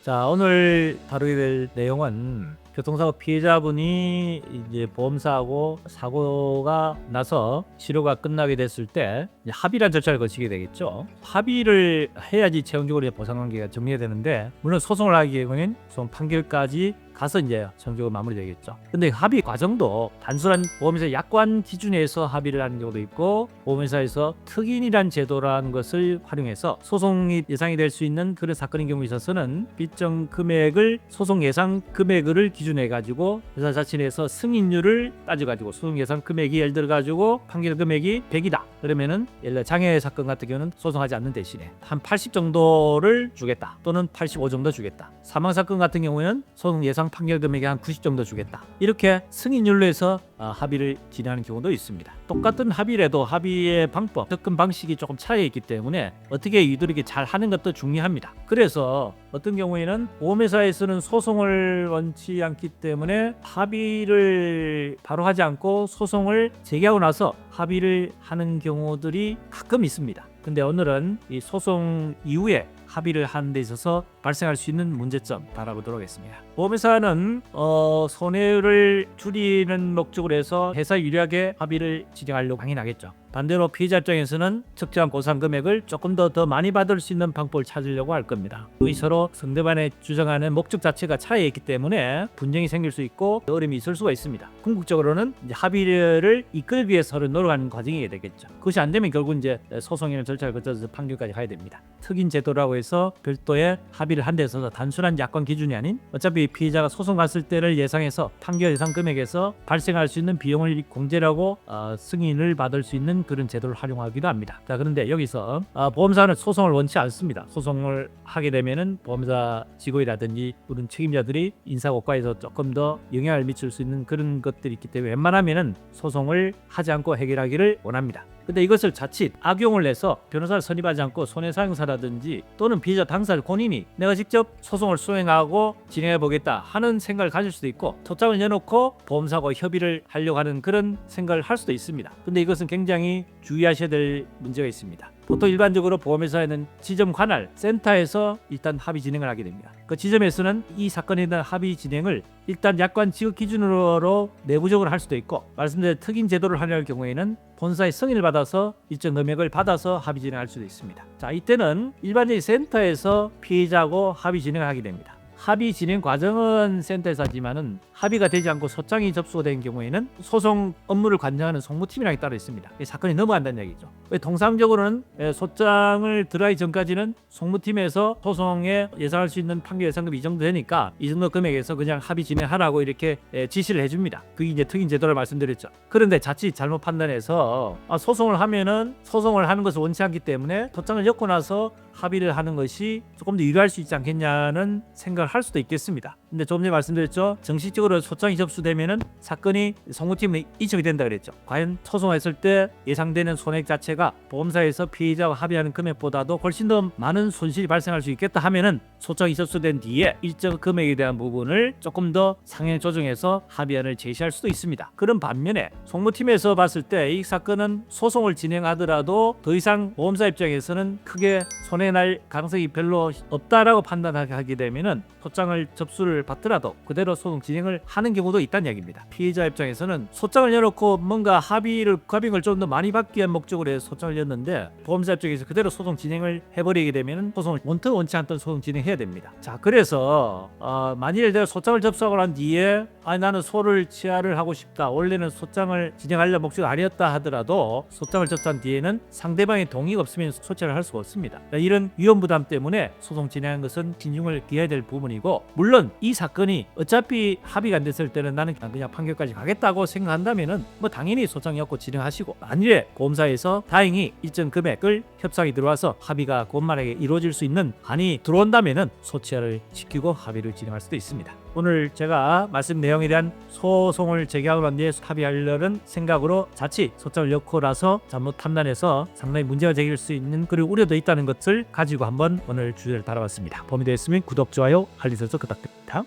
자, 오늘 다루게 될 내용은 교통사고 피해자분이 이제 보험사하고 사고가 나서 치료가 끝나게 됐을 때 이제 합의란 절차를 거치게 되겠죠. 합의를 해야지 최종적으로 보상관계가 정리가 되는데, 물론 소송을 하기 위해서는 소송 판결까지 가서 이제 최종적으로 마무리되겠죠. 근데 합의 과정도 단순한 보험회사 약관 기준에서 합의를 하는 경우도 있고, 보험회사에서 특인이란 제도라는 것을 활용해서 소송이 예상이 될 수 있는 그런 사건인 경우에 있어서는 일정 금액을 소송 예상 금액을 기준해 가지고 회사 자체에서 승인율을 따져 가지고 소송 예상 금액이 예를 들어 가지고 판결 금액이 100이다. 그러면은 예를 들어 장애 사건 같은 경우는 소송하지 않는 대신에 한 80 정도를 주겠다. 또는 85 정도 주겠다. 사망 사건 같은 경우에는 소송 예상 판결 금액이 한 90 정도 주겠다. 이렇게 승인율로 해서 합의를 진행하는 경우도 있습니다. 똑같은 합의라도 합의의 방법, 접근 방식이 조금 차이가 있기 때문에 어떻게 이들에게 잘 하는 것도 중요합니다. 그래서 어떤 경우에는 보험회사에서는 소송을 원치 않기 때문에 합의를 바로 하지 않고 소송을 제기하고 나서 합의를 하는 경우들이 가끔 있습니다. 근데 오늘은 이 소송 이후에 합의를 하는 데 있어서 발생할 수 있는 문제점 바라보도록 하겠습니다. 보험회사는 손해를 줄이는 목적으로 해서 회사 유리하게 합의를 진행하려고 강행하겠죠. 반대로 피해자 입장에서는 적정한 보상 금액을 조금 더 많이 받을 수 있는 방법을 찾으려고 할 겁니다. 이 서로 상대방의 주장하는 목적 자체가 차이가 있기 때문에 분쟁이 생길 수 있고 어려움이 있을 수가 있습니다. 궁극적으로는 이제 합의를 이끌기 위해서 서로 노력하는 과정이 되겠죠. 그것이 안 되면 결국 이제 소송이나 절차를 거쳐서 판결까지 가야 됩니다. 특인 제도라고 해서 별도의 합의를 한 데 있어서 단순한 약관 기준이 아닌, 어차피 피해자가 소송 갔을 때를 예상해서 판결 예상 금액에서 발생할 수 있는 비용을 공제라고 승인을 받을 수 있는 그런 제도를 활용하기도 합니다. 자, 그런데 여기서 보험사는 소송을 원치 않습니다. 소송을 하게 되면은 보험사 직원이라든지 그런 책임자들이 인사고과에서 조금 더 영향을 미칠 수 있는 그런 것들이 있기 때문에 웬만하면은 소송을 하지 않고 해결하기를 원합니다. 근데 이것을 자칫 악용을 해서 변호사를 선임하지 않고 손해사용사라든지 또는 피해자 당사자 본인이 내가 직접 소송을 수행하고 진행해 보겠다 하는 생각을 가질 수도 있고, 초장을 내놓고 보험사하고 협의를 하려고 하는 그런 생각을 할 수도 있습니다. 근데 이것은 굉장히 주의하셔야 될 문제가 있습니다. 보통 일반적으로 보험회사에는 지점 관할 센터에서 일단 합의 진행을 하게 됩니다. 그 지점에서는 이 사건에 대한 합의 진행을 일단 약관 지급 기준으로 내부적으로 할 수도 있고, 말씀드린 특인 제도를 활용할 경우에는 본사의 승인을 받아서 일정 금액을 받아서 합의 진행할 수도 있습니다. 자, 이때는 일반적인 센터에서 피해자하고 합의 진행을 하게 됩니다. 합의 진행 과정은 센터에서 하지만은 합의가 되지 않고 소장이 접수된 경우에는 소송 업무를 관장하는 송무팀이라는 게 따로 있습니다. 사건이 넘어간다는 얘기죠. 통상적으로는 소장을 들어가기 전까지는 송무팀에서 소송에 예상할 수 있는 판결 예상금이 이 정도 되니까 이 정도 금액에서 그냥 합의 진행하라고 이렇게 지시를 해줍니다. 그게 이제 특인 제도를 말씀드렸죠. 그런데 자칫 잘못 판단해서 소송을 하면은 소송을 하는 것을 원치 않기 때문에 소장을 엮고 나서 합의를 하는 것이 조금 더 유리할 수 있지 않겠냐는 생각을 할 수도 있겠습니다. 근데 조금 전에 말씀드렸죠. 정식적으로 소장이 접수되면은 사건이 송무팀에 이적이 된다 그랬죠. 과연 소송했을 때 예상되는 손해액 자체가 보험사에서 피해자와 합의하는 금액보다도 훨씬 더 많은 손실이 발생할 수 있겠다 하면은 소장이 접수된 뒤에 일정 금액에 대한 부분을 조금 더 상향 조정해서 합의안을 제시할 수도 있습니다. 그런 반면에 송무팀에서 봤을 때 이 사건은 소송을 진행하더라도 더 이상 보험사 입장에서는 크게 손해날 가능성이 별로 없다라고 판단하게 되면은 소장을 접수를 받더라도 그대로 소송 진행을 하는 경우도 있다는 얘기입니다. 피해자 입장에서는 소장을 열어놓고 뭔가 합의를 좀 더 많이 받기 위한 목적으로 해서 소장을 열었는데 보험사 입장에서 그대로 소송 진행을 해버리게 되면 소송을 원치 않던 소송 진행해야 됩니다. 자, 그래서 만일 내가 소장을 접수하고 난 뒤에 나는 소를 취하를 하고 싶다, 원래는 소장을 진행하려는 목적이 아니었다 하더라도 소장을 접수한 뒤에는 상대방의 동의가 없으면 소취를 할 수가 없습니다. 이런 위험 부담 때문에 소송 진행하는 것은 신중을 기해야 될 부분이고, 물론 이 사건이 어차피 합의가 안 됐을 때는 나는 그냥 판결까지 가겠다고 생각한다면은 당연히 소장 엮고 진행하시고, 만일에 보험사에서 다행히 일정 금액을 협상이 들어와서 합의가 곧만하게 이루어질 수 있는 한이 들어온다면은 소취를 시키고 합의를 진행할 수도 있습니다. 오늘 제가 말씀 내용에 대한 소송을 제기하고 난 뒤에 합의하려는 생각으로 자칫 소장을 엮고 나서 잘못 판단해서 상당히 문제가 생길 수 있는 그런 우려도 있다는 것을 가지고 한번 오늘 주제를 다뤄봤습니다. 도움이 되었으면 구독, 좋아요, 알림 설정 부탁드립니다.